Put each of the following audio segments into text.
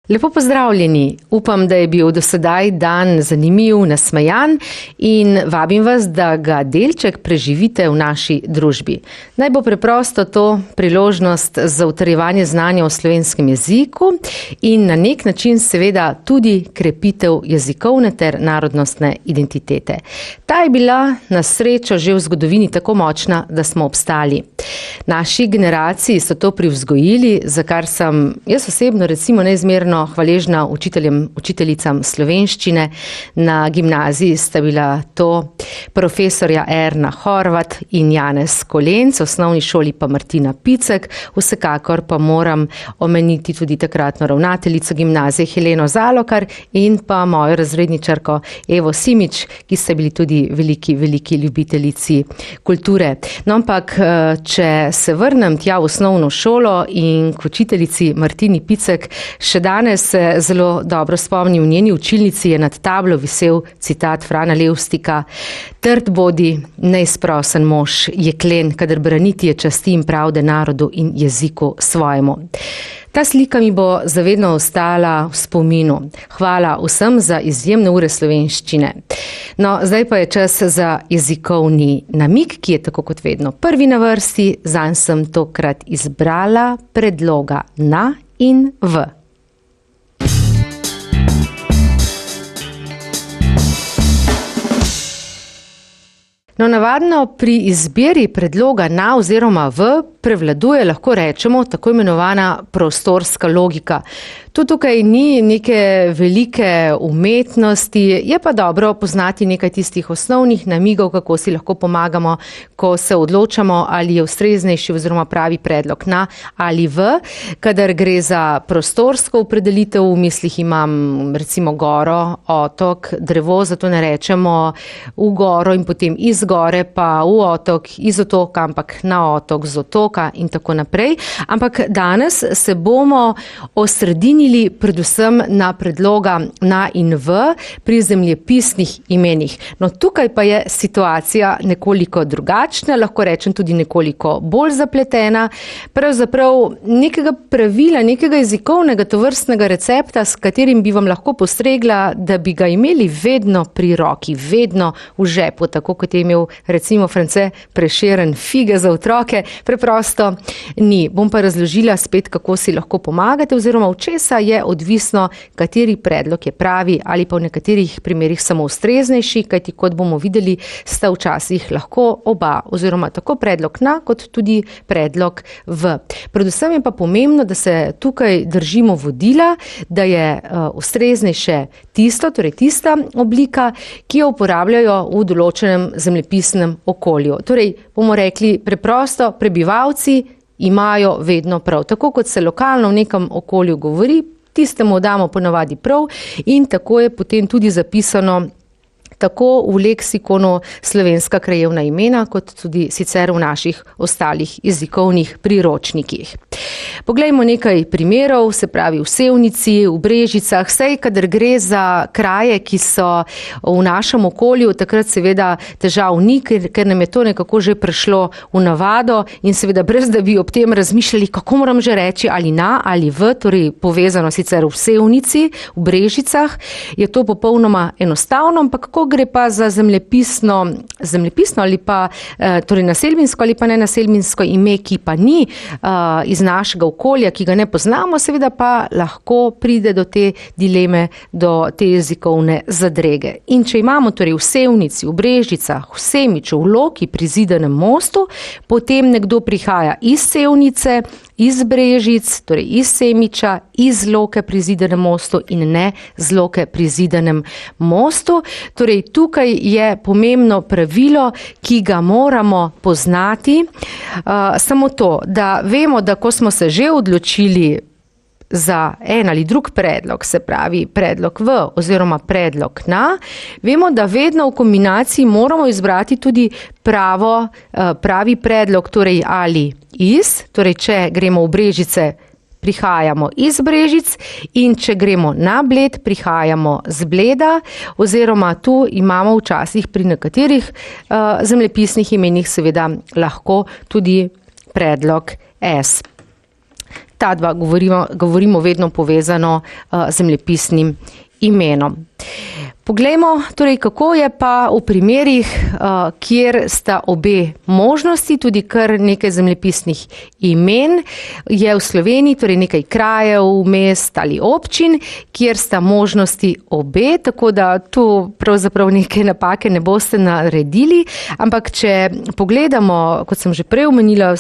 Lepo pozdravljeni. Upam, da je bil do sedaj dan zanimiv, nasmejan in vabim vas, da ga delček preživite v naši družbi. Naj bo preprosto to priložnost za utrjevanje znanja o slovenskem jeziku in na nek način seveda tudi krepitev jezikovne ter narodnostne identitete. Ta je bila na srečo že v zgodovini tako močna, da smo obstali. Naši generaciji so to privzgojili, za kar sem jaz osebno recimo neizmerno hvaležna učiteljicam slovenščine. Na gimnaziji sta bila to profesorja Erna Horvat in Janez Kolenc, v osnovni šoli pa Martina Picek. Vsekakor pa moram omeniti tudi takratno ravnateljico gimnazije Heleno Zalokar in pa mojo razredničarko Evo Simič, ki sta bili tudi veliki ljubiteljici kulture. No, ampak če se vrnem tja v osnovno šolo in k učiteljici Martini Picek, še danes se zelo dobro spomnim, v njeni učilnici je nad tablo visel citat Frana Levstika: "Trd bodi, neizprosen mož, jeklen, kadar braniti je časti in pravde narodu in jeziku svojemu." Ta slika mi bo zavedno ostala v spominu. Hvala vsem za izjemne ure slovenščine. No, zdaj pa je čas za jezikovni namig, ki je tako kot vedno prvi na vrsti. Zanj sem tokrat izbrala predloga na in v. No, navadno pri izbiri predloga na oziroma v prevladuje, lahko rečemo, tako imenovana prostorska logika. Tukaj ni neke velike umetnosti, je pa dobro poznati nekaj tistih osnovnih namigov, kako si lahko pomagamo, ko se odločamo, ali je ustreznejši oziroma pravi predlog na ali v. Kadar gre za prostorsko opredelitev, v mislih imam recimo goro, otok, drevo, zato ne rečemo v goro in potem iz gore pa v otok, iz otoka, ampak na otok, z otoka in tako naprej. Ampak danes se bomo osredinili predvsem na predloga na in v pri zemljepisnih imenih. No, tukaj pa je situacija nekoliko drugačna, lahko rečem tudi nekoliko bolj zapletena. Pravzaprav nekega pravila, nekega jezikovnega tovrstnega recepta, s katerim bi vam lahko postregla, da bi ga imeli vedno pri roki, vedno v žepu, tako kot je imel recimo France Prešeren fige za otroke, preprosto ni. Bom pa razložila spet, kako si lahko pomagate oziroma v česa je odvisno, kateri predlog je pravi ali pa v nekaterih primerih samo ustreznejši, kajti kot bomo videli, sta včasih lahko oba oziroma tako predlog na kot tudi predlog v. Predvsem je pa pomembno, da se tukaj držimo vodila, da je ustreznejše tisto, torej tista oblika, ki jo uporabljajo v določenem zemljepisnem okolju. Torej bomo rekli preprosto, prebivalci imajo vedno prav. Tako kot se lokalno v nekem okolju govori, tistemu damo ponavadi prav in tako je potem tudi zapisano tako v leksikonu slovenska krajevna imena, kot tudi sicer v naših ostalih jezikovnih priročnikih. Poglejmo nekaj primerov, se pravi v Sevnici, v Brežicah, vsej, kadar gre za kraje, ki so v našem okolju, takrat seveda težav ni, ker nam je to nekako že prišlo v navado in seveda brez, da bi ob tem razmišljali, kako moram že reči ali na ali v, torej povezano sicer v Sevnici, v Brežicah, je to popolnoma enostavno, ampak kako gre pa za zemljepisno ali pa torej naselbinsko ali pa nenaselbinsko ime, ki pa ni iz našega okolja, ki ga ne poznamo, seveda pa lahko pride do te dileme, do te jezikovne zadrege. In če imamo torej v Sevnici, v Brežicah, v Semiču, v Loki pri Zidanem mostu, potem nekdo prihaja iz Sevnice, iz Brežic, torej iz Semiča, iz Loke pri Zidanem mostu in ne z Loke pri Zidanem mostu. Torej tukaj je pomembno pravilo, ki ga moramo poznati. Samo to, da vemo, da ko smo se že odločili za en ali drug predlog, se pravi predlog v oziroma predlog na, vemo, da vedno v kombinaciji moramo izbrati tudi pravi predlog, torej ali iz, torej če gremo v Brežice, prihajamo iz Brežic in če gremo na Bled, prihajamo z Bleda oziroma tu imamo včasih pri nekaterih zemljepisnih imenih seveda lahko tudi predlog S. ta dva govorimo vedno povezano zemljepisnim imenom. Poglejmo, torej, kako je pa v primerih, kjer sta obe možnosti, tudi kar nekaj zemljepisnih imen je v Sloveniji, torej nekaj krajev, mest ali občin, kjer sta možnosti obe, tako da tu pravzaprav neke napake ne boste naredili, ampak če pogledamo, kot sem že prej omenila,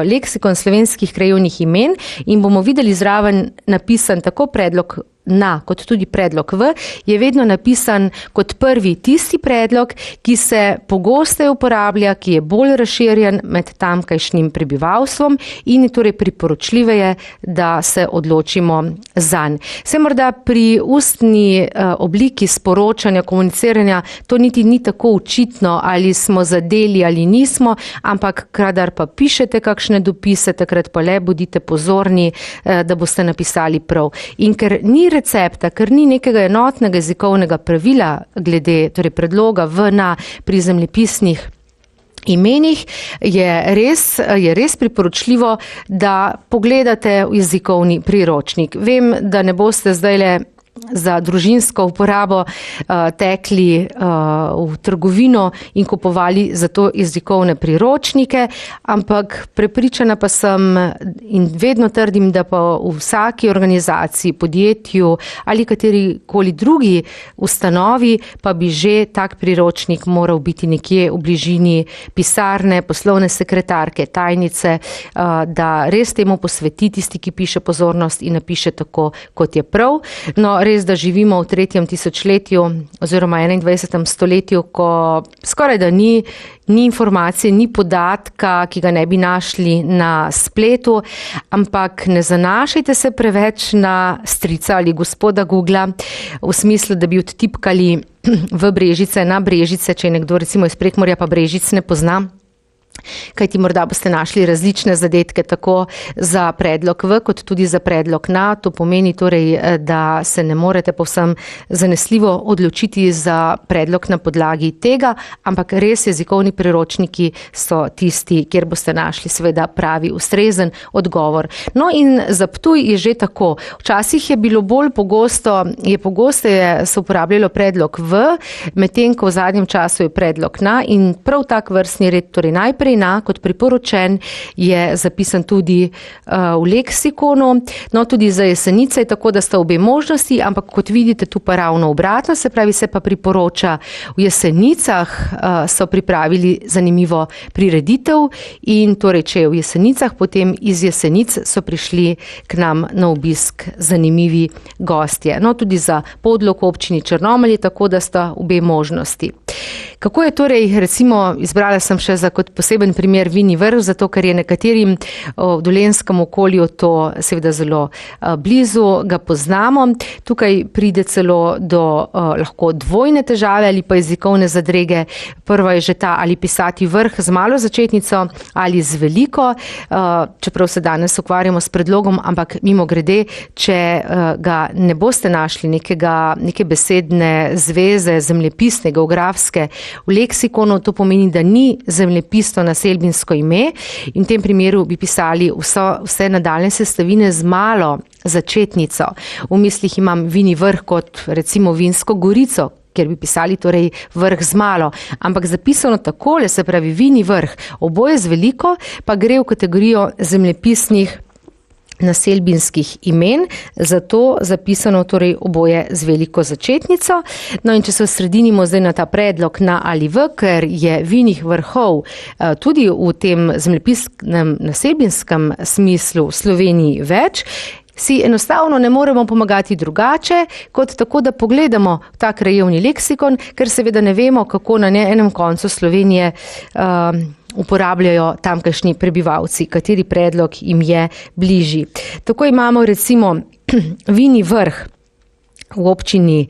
leksikon slovenskih krajevnih imen in bomo videli zraven napisan tako predlog na, kot tudi predlog v, je vedno napisan kot prvi tisti predlog, ki se pogosteje uporablja, ki je bolj razširjen med tamkajšnjim prebivalstvom in je torej priporočljiveje, da se odločimo zanj. Se morda pri ustni obliki sporočanja, komuniciranja to niti ni tako očitno, ali smo zadeli ali nismo, ampak kadar pa pišete kakšne dopise, takrat pa le bodite pozorni, da boste napisali prav. In ker ni recepta, ker ni nekega enotnega jezikovnega pravila glede torej predloga v na pri zemljepisnih imenih, je res priporočljivo, da pogledate v jezikovni priročnik. Vem, da ne boste zdajle za družinsko uporabo tekli v trgovino in kupovali za to jezikovne priročnike, ampak prepričana pa sem in vedno trdim, da pa v vsaki organizaciji, podjetju ali katerikoli drugi ustanovi pa bi že tak priročnik moral biti nekje v bližini pisarne, poslovne sekretarke, tajnice, da res temu posveti tisti, ki piše pozornost in napiše tako, kot je prav. No, res, da živimo v 3. tisočletju oziroma 21. stoletju, ko skoraj da ni informacije, ni podatka, ki ga ne bi našli na spletu, ampak ne zanašajte se preveč na strica ali gospoda Googla, v smislu, da bi odtipkali v Brežice, na Brežice, če je nekdo recimo iz Prekmurja pa Brežic ne pozna. Kajti morda boste našli različne zadetke tako za predlog v, kot tudi za predlog na. To pomeni torej, da se ne morete povsem zanesljivo odločiti za predlog na podlagi tega, ampak res jezikovni priročniki so tisti, kjer boste našli seveda pravi, ustrezen odgovor. No in za Ptuj je že tako. Včasih je bilo bolj pogosteje se uporabljalo predlog v, medtem ko v zadnjem času je predlog na in prav tak vrstni red, torej najprej na, kot priporočen, je zapisan tudi v leksikonu. No, tudi za Jesenice je tako, da sta obe možnosti, ampak kot vidite tu pa ravno obratno, se pravi, se pa priporoča. V Jesenicah so pripravili zanimivo prireditev in torej, če je v Jesenicah, potem iz Jesenic so prišli k nam na obisk zanimivi gostje. No, tudi za Podlog v občini Črnomelj je tako, da sta obe možnosti. Kako je torej, recimo, izbrala sem še za kot poseben primer Vini Vrh, zato ker je nekaterim v dolenjskem okolju to seveda zelo blizu, ga poznamo. Tukaj pride celo do lahko dvojne težave ali pa jezikovne zadrege. Prva je že ta, ali pisati vrh z malo začetnico ali z veliko, čeprav se danes ukvarjamo s predlogom, ampak mimogrede, če ga ne boste našli neke besedne zveze, zemljepisne, geografske, v leksikonu, to pomeni, da ni zemljepisno naselbinsko ime in v tem primeru bi pisali vse nadaljne sestavine z malo začetnico. V mislih imam Vini Vrh kot recimo Vinsko Gorico, kjer bi pisali torej vrh z malo. Ampak zapisano takole, se pravi Vini Vrh, oboje z veliko, pa gre v kategorijo zemljepisnih naselbinskih imen, zato zapisano torej oboje z veliko začetnico. No in če se osredinimo zdaj na ta predlog na ali v, ker je Vinih vrhov tudi v tem zemljepisnem naselbinskem smislu v Sloveniji več, si enostavno ne moremo pomagati drugače, kot tako, da pogledamo ta krajevni leksikon, ker seveda ne vemo, kako na enem koncu Slovenije uporabljajo tamkajšnji prebivalci, kateri predlog jim je bližji. Tako imamo recimo Vini Vrh v občini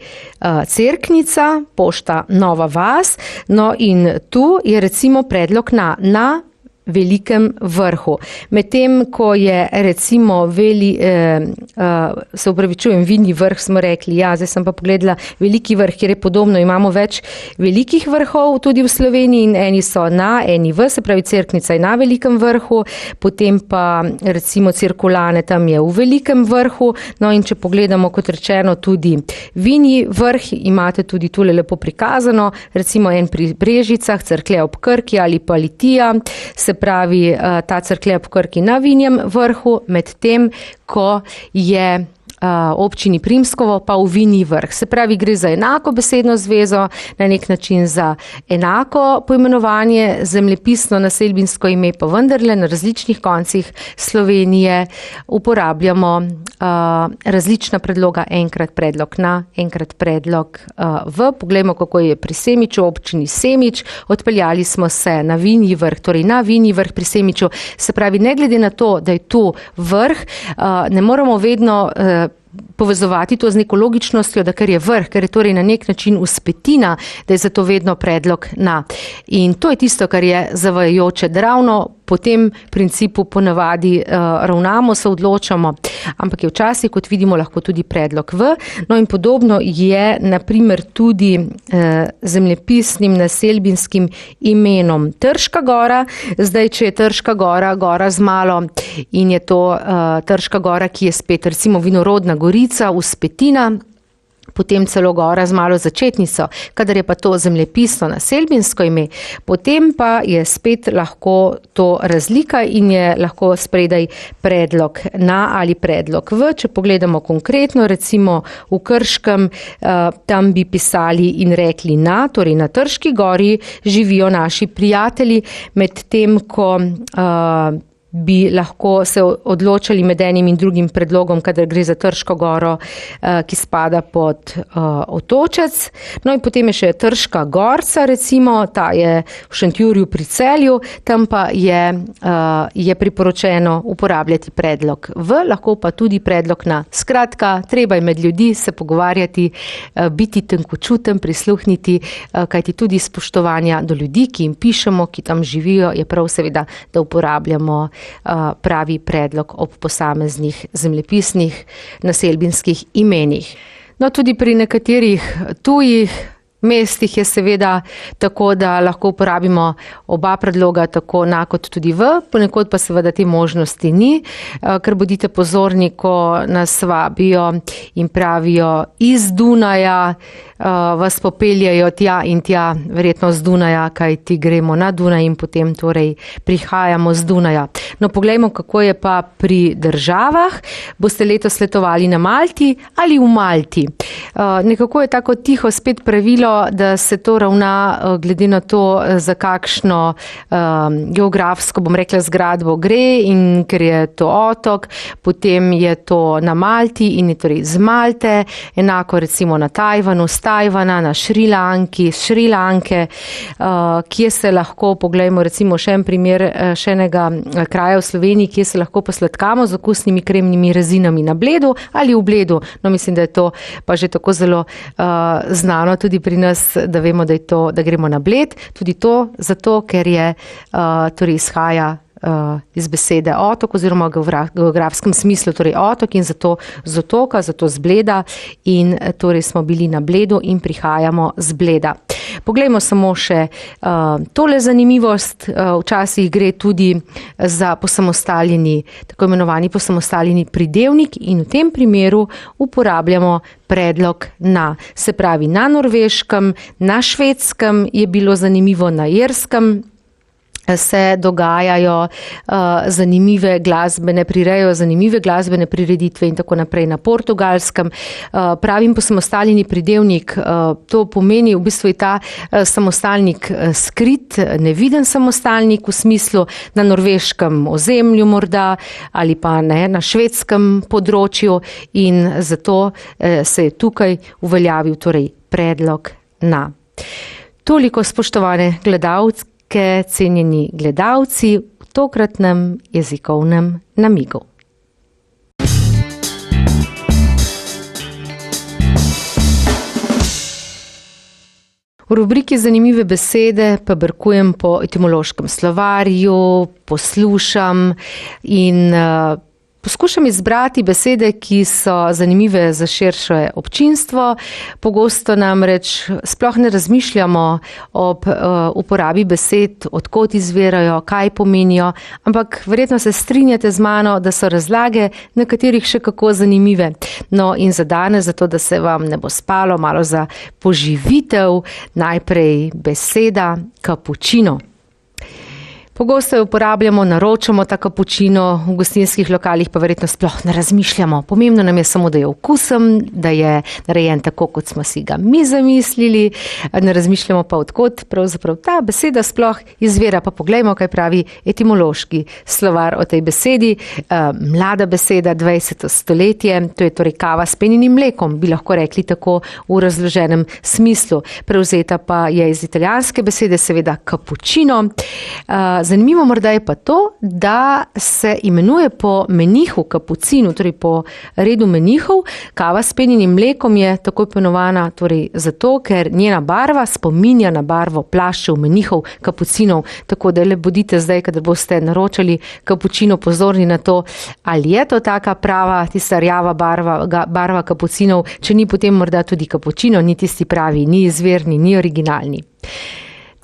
Cerknica, pošta Nova vas, no in tu je recimo predlog na Velikem Vrhu. Medtem, ko je recimo Vinji Vrh, smo rekli, zdaj sem pa pogledala Veliki Vrh, kjer je podobno, imamo več velikih vrhov tudi v Sloveniji in eni so eni se pravi Cerknica je na Velikem Vrhu, potem pa recimo Cirkulane tam je v Velikem Vrhu, no in če pogledamo, kot rečeno, tudi Vinji Vrh, imate tudi tule lepo prikazano, recimo en pri Brežicah, Cerklje ob Krki ali pa Litija, se pravi ta Cerklje ob Krki na Vinjem Vrhu, medtem ko je občini Primskovo pa v Vinji Vrh. Se pravi, gre za enako besedno zvezo, na nek način za enako poimenovanje, zemljepisno naselbinsko ime, pa vendarle na različnih koncih Slovenije uporabljamo različna predloga, enkrat predlog na, enkrat predlog v. Poglejmo, kako je pri Semiču, občini Semič. Odpeljali smo se na Vinji Vrh, torej na Vinji Vrh pri Semiču. Se pravi, ne glede na to, da je tu vrh, ne moramo vedno povezovati to z neko logičnostjo, da ker je vrh, ker je torej na nek način vzpetina, da je zato vedno predlog na. In to je tisto, kar je zavajajoče, da ravno po tem principu ponavadi ravnamo, se odločamo, ampak je včasih, kot vidimo, lahko tudi predlog v. No in podobno je na primer tudi zemljepisnim naselbinskim imenom Trška gora. Zdaj, če je Trška gora, gora z malo in je to Trška gora, ki je spet recimo vinorodna gorica, vzpetina, potem celo gora z malo začetnico. Kadar je pa to zemljepisno naselbinsko ime, potem pa je spet lahko to razlika in je lahko spredaj predlog na ali predlog v. Če pogledamo konkretno, recimo v Krškem, tam bi pisali in rekli na, torej na Trški gori živijo naši prijatelji, medtem ko bi lahko se odločali med enim in drugim predlogom, kadar gre za Trško goro, ki spada pod Otočec. No in potem je še Trška gorca, recimo, ta je v Šentjurju pri Celju, tam pa je priporočeno uporabljati predlog v, lahko pa tudi predlog na. Skratka, treba je med ljudi se pogovarjati, biti tenkočuten, prisluhniti, kajti tudi spoštovanja do ljudi, ki jim pišemo, ki tam živijo, je prav seveda, da uporabljamo pravi predlog ob posameznih zemljepisnih naselbinskih imenih. No, tudi pri nekaterih tujih mestih je seveda tako, da lahko uporabimo oba predloga tako na kot tudi v, ponekod pa seveda te možnosti ni, ker bodite pozorni, ko nas vabijo in pravijo iz Dunaja, vas popeljajo tja in tja, verjetno z Dunaja, kaj ti gremo na Dunaj in potem torej prihajamo z Dunaja. No, poglejmo, kako je pa pri državah. Boste letos letovali na Malti ali v Malti? Nekako je tako tiho spet pravilo, da se to ravna glede na to, za kakšno geografsko, bom rekla, zgradbo gre, in ker je to otok, potem je to na Malti in je torej z Malte, enako recimo na Tajvanu, z Tajvana, na Šrilanki, z Šrilanke, kje se lahko, poglejmo recimo še en primer še enega kraja v Sloveniji, kje se lahko posladkamo z okusnimi kremnimi rezinami na Bledu ali v Bledu. No, mislim, da je to pa že tako zelo znano tudi pri nas, da vemo, da gremo na Bled. Tudi to zato, ker je, torej izhaja iz besede otok oziroma v geografskem smislu, torej otok, in zato z otoka, zato z Bleda, in torej smo bili na Bledu in prihajamo z Bleda. Poglejmo samo še tole zanimivost, včasih gre tudi za posamostaljeni, tako imenovani posamostaljeni pridevnik, in v tem primeru uporabljamo predlog na. Se pravi, na Norveškem, na Švedskem je bilo zanimivo, na Irskem se dogajajo zanimive glasbene prireditve in tako naprej, na Portugalskem. Pravim posamostaljeni pridevnik, to pomeni v bistvu je ta samostalnik skrit, neviden samostalnik v smislu na norveškem ozemlju morda ali pa ne, na švedskem področju, in zato se je tukaj uveljavil torej predlog na. Toliko, spoštovane gledalke, cenjeni gledalci, v tokratnem jezikovnem namigu. V rubriki Zanimive besede pa brkujem po etimološkem slovarju, poslušam in poskušam izbrati besede, ki so zanimive za širše občinstvo. Pogosto namreč sploh ne razmišljamo ob uporabi besed, od kod izvirajo, kaj pomenijo, ampak verjetno se strinjate z mano, da so razlage nekaterih še kako zanimive. No in za danes, zato da se vam ne bo spalo, malo za poživitev, najprej beseda kapučino. Pogosto jo uporabljamo, naročamo ta kapučino, v gostinskih lokalih pa verjetno sploh ne razmišljamo. Pomembno nam je samo, da je okusen, da je narejen tako, kot smo si ga mi zamislili, ne razmišljamo pa, od kod pravzaprav ta beseda sploh izvira. Pa poglejmo, kaj pravi etimološki slovar o tej besedi. Mlada beseda, 20. stoletje, to je torej kava s penjenim mlekom, bi lahko rekli tako v razloženem smislu. Prevzeta pa je iz italijanske besede, seveda kapučino. Zanimivo morda je pa to, da se imenuje po menihu kapucinu, torej po redu menihov. Kava s penjenim mlekom je tako imenovana torej zato, ker njena barva spominja na barvo plaščev menihov kapucinov. Tako da le bodite zdaj, kadar boste naročali kapučino, pozorni na to, ali je to taka prava, tista rjava barva kapucinov, če ni potem morda tudi kapučino, ni tisti pravi, ni izvirni, ni originalni.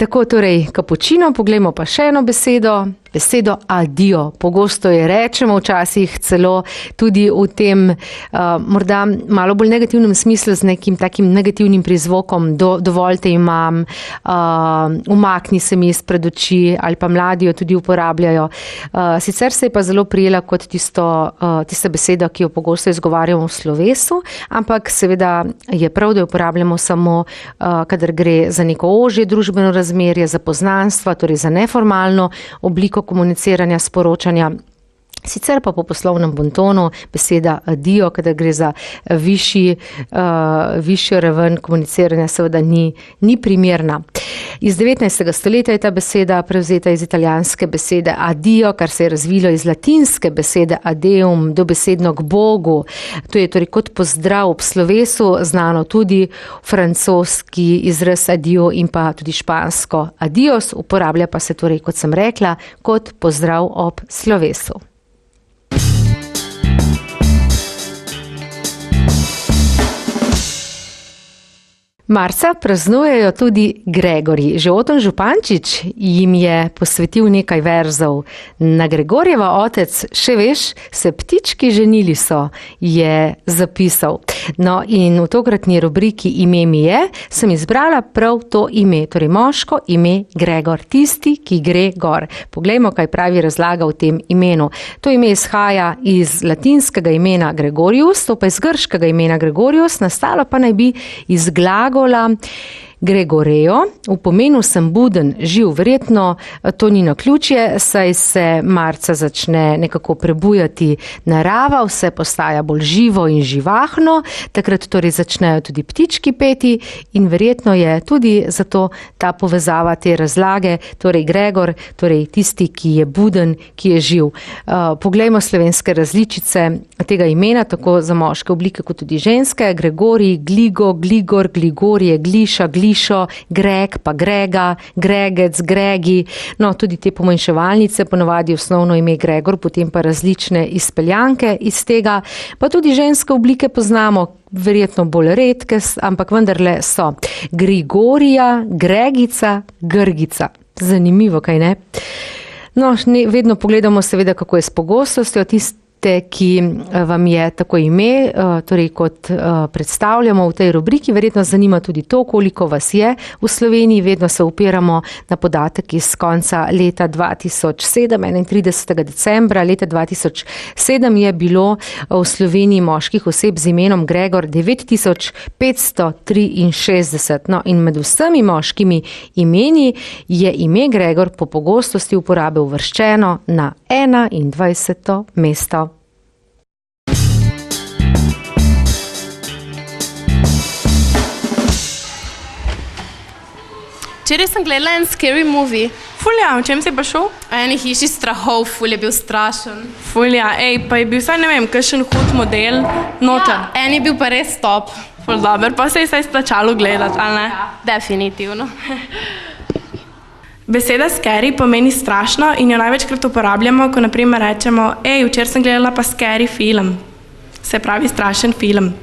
Tako torej kapučino, poglejmo pa še eno besedo adio. Pogosto je rečemo včasih celo tudi v tem morda malo bolj negativnem smislu z nekim takim negativnim prizvokom, dovolj te imam, umakni se mi izpred oči, ali pa mladi jo tudi uporabljajo. Sicer se je pa zelo prijela kot tista beseda, ki jo pogosto izgovarjamo v slovesu, ampak seveda je prav, da jo uporabljamo samo, kadar gre za neko ožje družbeno razmerje, za poznanstva, torej za neformalno obliko komuniciranja, sporočanja. Sicer pa po poslovnem bontonu beseda adio, kadar gre za višjo raven komuniciranja, seveda ni primerna. Iz 19. stoletja je ta beseda prevzeta iz italijanske besede adio, kar se je razvilo iz latinske besede adeum, dobesedno k Bogu. To je torej kot pozdrav ob slovesu, znano tudi francoski izraz adio in pa tudi špansko adios, uporablja pa se torej, kot sem rekla, kot pozdrav ob slovesu. Marca praznujejo tudi Gregorji. Že Oton Župančič jim je posvetil nekaj verzov. Na Gregorjeva otec, še veš, se ptički ženili so, je zapisal. No in v tokratni rubriki Ime mi je, sem izbrala prav to ime, torej moško ime Gregor, tisti, ki gre gor. Poglejmo, kaj pravi razlaga v tem imenu. To ime izhaja iz latinskega imena Gregorius, to pa iz grškega imena Gregorius, nastalo pa naj bi iz glagola Gregoreo, v pomenu sem buden, živ. Verjetno to ni naključje, saj se marca začne nekako prebujati narava, vse postaja bolj živo in živahno, takrat torej začnejo tudi ptički peti in verjetno je tudi zato ta povezava te razlage, torej Gregor, torej tisti, ki je buden, ki je živ. Poglejmo slovenske različice tega imena, tako za moške oblike kot tudi ženske. Gregorij, Gligo, Gligor, Gligorje, Gliša, Glišo, Greg, pa Grega, Gregec, Gregi. No, tudi te pomanjševalnice, ponovadi osnovno ime Gregor, potem pa različne izpeljanke iz tega. Pa tudi ženske oblike poznamo, verjetno bolj redke, ampak vendarle so. Grigorija, Gregica, Grgica. Zanimivo, kaj ne? No, vedno pogledamo seveda, kako je s pogostostjo ki vam je tako ime, torej kot predstavljamo v tej rubriki. Verjetno zanima tudi to, koliko vas je v Sloveniji. Vedno se opiramo na podatek iz konca leta 2007, 31. decembra leta 2007 je bilo v Sloveniji moških oseb z imenom Gregor 9563. No, in med vsemi moškimi imeni je ime Gregor po pogostosti uporabe uvrščeno na 21. mesto. Včeraj sem gledala en scary movie. Fulja, o čem si pa šel? O eni hiši strahov, ful je bil strašen. Fulja, pa je bil vsaj, ne vem, kakšen hud model noter. Ja, en je bil pa res top. Ful dober, pa se je splačalo gledati, ali ne? Definitivno. Beseda scary pomeni strašno in jo največkrat uporabljamo, ko naprimer rečemo, včeraj sem gledala pa scary film, se pravi strašen film.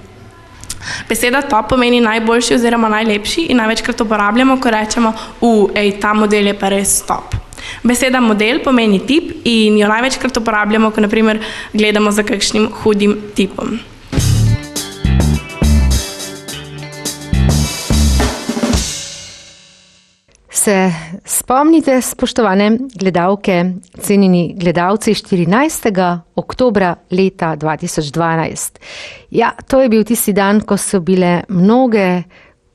Beseda top pomeni najboljši oziroma najlepši in največkrat uporabljamo, ko rečemo, ta model je pa res top. Beseda model pomeni tip in jo največkrat uporabljamo, ko naprimer gledamo za kakšnim hudim tipom. Se spomnite, spoštovane gledalke, cenjeni gledalci, 14. oktobra leta 2012. Ja, to je bil tisti dan, ko so bile mnoge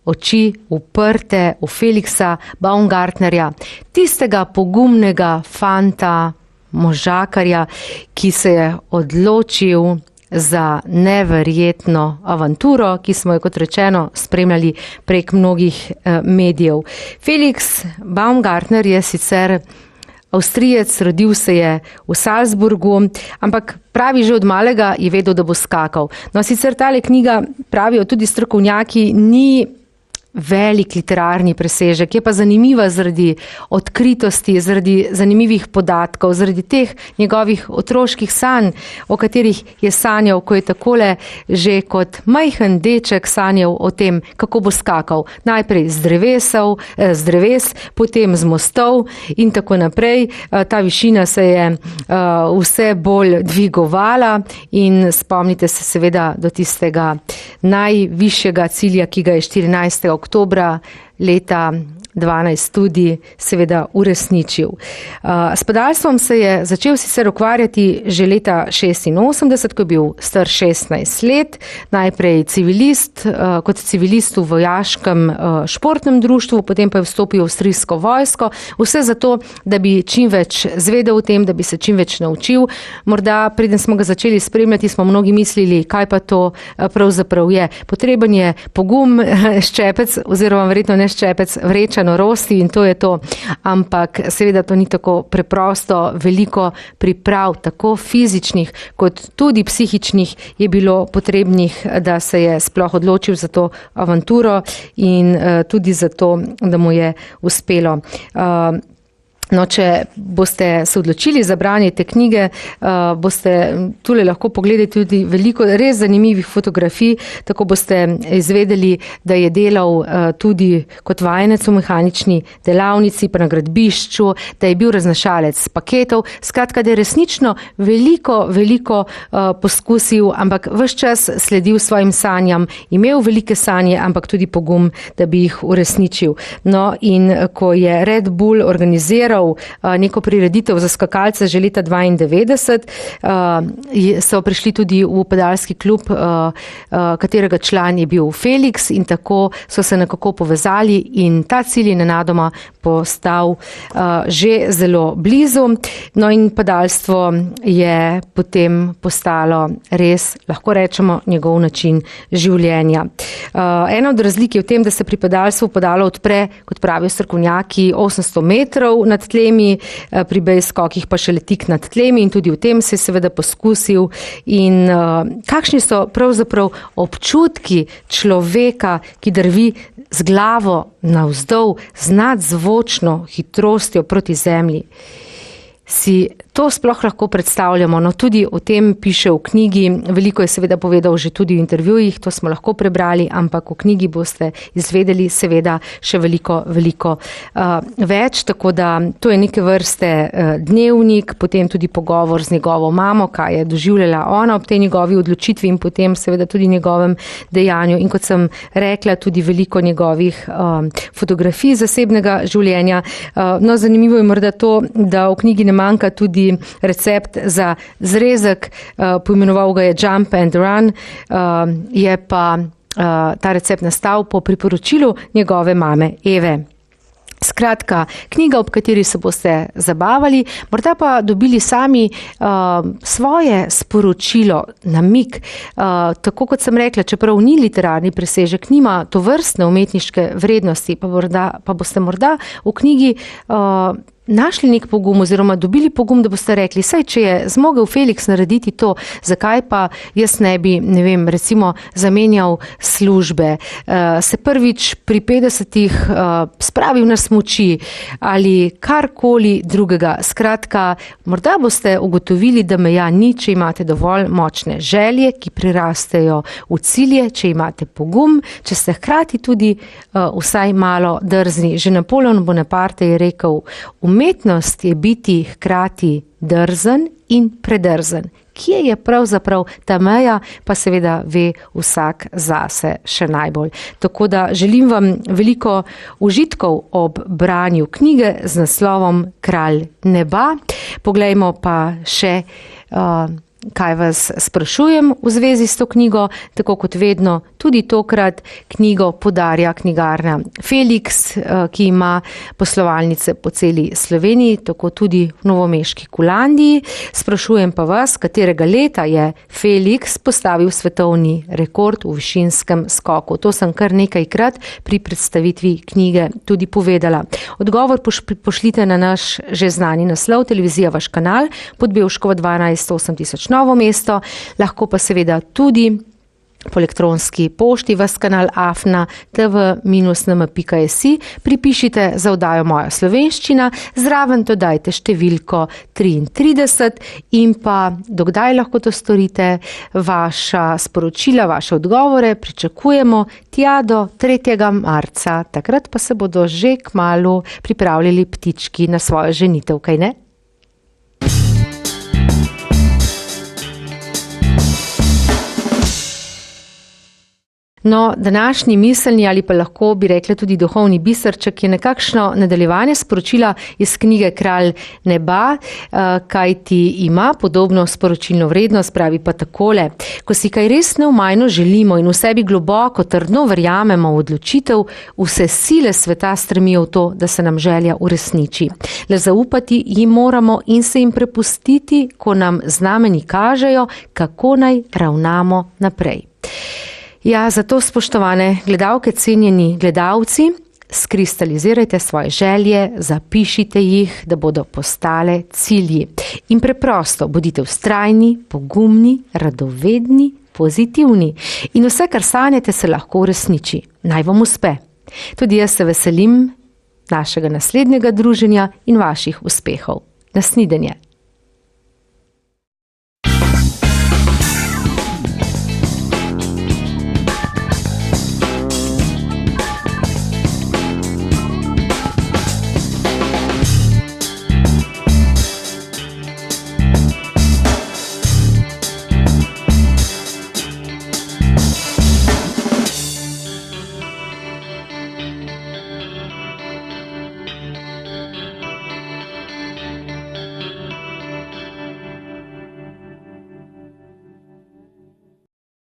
oči uprte v Felixa Baumgartnerja, tistega pogumnega fanta, možakarja, ki se je odločil za neverjetno avanturo, ki smo jo, kot rečeno, spremljali prek mnogih medijev. Felix Baumgartner je sicer Avstrijec, rodil se je v Salzburgu, ampak pravi, že od malega je vedel, da bo skakal. No, sicer tale knjiga, pravijo tudi strokovnjaki, ni velik literarni presežek, je pa zanimiva zaradi odkritosti, zaradi zanimivih podatkov, zaradi teh njegovih otroških sanj, o katerih je sanjal, ko je takole že kot majhen deček sanjal o tem, kako bo skakal. Najprej z dreves, potem z mostov in tako naprej. Ta višina se je vse bolj dvigovala in spomnite se seveda do tistega najvišjega cilja, ki ga je 14. oktobra leta 12 tudi seveda uresničil. S padalstvom se je začel sicer ukvarjati že leta 86, ko je bil star 16 let, najprej kot civilist v vojaškem športnem društvu, potem pa je vstopil v avstrijsko vojsko, vse zato, da bi čim več zvedel o tem, da bi se čim več naučil. Morda, preden smo ga začeli spremljati, smo mnogi mislili, kaj pa to pravzaprav je. Potreben je pogum, ščepec, oziroma verjetno ne ščepec, vreča norosti in to je to. Ampak seveda to ni tako preprosto, veliko priprav, tako fizičnih kot tudi psihičnih je bilo potrebnih, da se je sploh odločil za to avanturo in tudi za to, da mu je uspelo. No, če boste se odločili za branje te knjige, boste tule lahko pogledali tudi veliko res zanimivih fotografij, tako boste izvedeli, da je delal tudi kot vajenec v mehanični delavnici, pa na gradbišču, da je bil raznašalec paketov, skratka, da je resnično veliko poskusil, ampak ves čas sledil svojim sanjam, imel velike sanje, ampak tudi pogum, da bi jih uresničil. No, in ko je Red Bull organiziral neko prireditev za skakalce že leta 92, so prišli tudi v padalski klub, katerega član je bil Felix in tako so se nekako povezali in ta cilj je nenadoma postal že zelo blizu. No in padalstvo je potem postalo res, lahko rečemo, njegov način življenja. Ena od razlik je v tem, da se pri padalstvu padalo odpre, kot pravijo strokovnjaki, 800 metrov nad tlemi, pri base skokih pa šele tik nad tlemi in tudi v tem se je seveda poskusil. In kakšni so pravzaprav občutki človeka, ki drvi z glavo navzdol, z nadzvočno hitrostjo proti zemlji? Si to sploh lahko predstavljamo? No, tudi o tem piše v knjigi, veliko je seveda povedal že tudi v intervjujih, to smo lahko prebrali, ampak v knjigi boste izvedeli seveda še veliko več, tako da to je neke vrste dnevnik, potem tudi pogovor z njegovo mamo, kaj je doživljala ona ob tej njegovi odločitvi in potem seveda tudi njegovem dejanju. In kot sem rekla, tudi veliko njegovih fotografij zasebnega življenja. No, zanimivo je morda to, da v knjigi ne manjka tudi recept za zrezek, poimenoval ga je Jump and Run, je pa ta recept nastal po priporočilu njegove mame Eve. Skratka, knjiga, ob kateri se boste zabavali, morda pa dobili sami svoje sporočilo, namig. Tako kot sem rekla, čeprav ni literarni presežek, nima tovrstne umetniške vrednosti, pa boste morda v knjigi našli nek pogum oziroma dobili pogum, da boste rekli, saj če je zmogel Felix narediti to, zakaj pa jaz ne bi, ne vem, recimo zamenjal službe, se prvič pri 50-ih spravil na smuči ali karkoli drugega. Skratka, morda boste ugotovili, da meja ni, če imate dovolj močne želje, ki prirastejo v cilje, če imate pogum, če ste hkrati tudi vsaj malo drzni. Že Napoleon Bonaparte je rekel, umetnost je biti hkrati drzen in predrzen. Kje je pravzaprav ta meja, pa seveda ve vsak zase še najbolj. Tako da želim vam veliko užitkov ob branju knjige z naslovom Kralj neba. Poglejmo pa še kaj vas sprašujem v zvezi s to knjigo, tako kot vedno, tudi tokrat knjigo podarja knjigarna Felix, ki ima poslovalnice po celi Sloveniji, tako tudi v novomeški Kulandiji. Sprašujem pa vas, katerega leta je Felix postavil svetovni rekord v višinskem skoku. To sem kar nekajkrat pri predstavitvi knjige tudi povedala. Odgovor pošljite na naš že znani naslov, televizija Vaš kanal, Podbevškova 12 8000 Novo mesto, lahko pa seveda tudi po elektronski pošti vaskanal@tv-nm.si pripišite za oddajo Moja slovenščina, zraven dodajte številko 33 in pa dokdaj lahko to storite, vaša sporočila, vaše odgovore pričakujemo tja do 3. marca, takrat pa se bodo že kmalu pripravljali ptički na svojo ženitev, kaj ne? No, današnji miselni ali pa lahko bi rekli tudi duhovni biserček je nekakšno nadaljevanje sporočila iz knjige Kralj neba, kajti ima podobno sporočilno vrednost, pravi pa takole. Ko si kaj res neomajno želimo in v sebi globoko trdno verjamemo v odločitev, vse sile sveta stremijo v to, da se nam želja uresniči. Le zaupati jim moramo in se jim prepustiti, ko nam znameni kažejo, kako naj ravnamo naprej. Ja, zato spoštovane gledalke, cenjeni gledalci, skristalizirajte svoje želje, zapišite jih, da bodo postale cilji. In preprosto, bodite vztrajni, pogumni, radovedni, pozitivni. In vse, kar sanjate, se lahko uresniči. Naj vam uspe. Tudi jaz se veselim našega naslednjega druženja in vaših uspehov. Nasvidenje.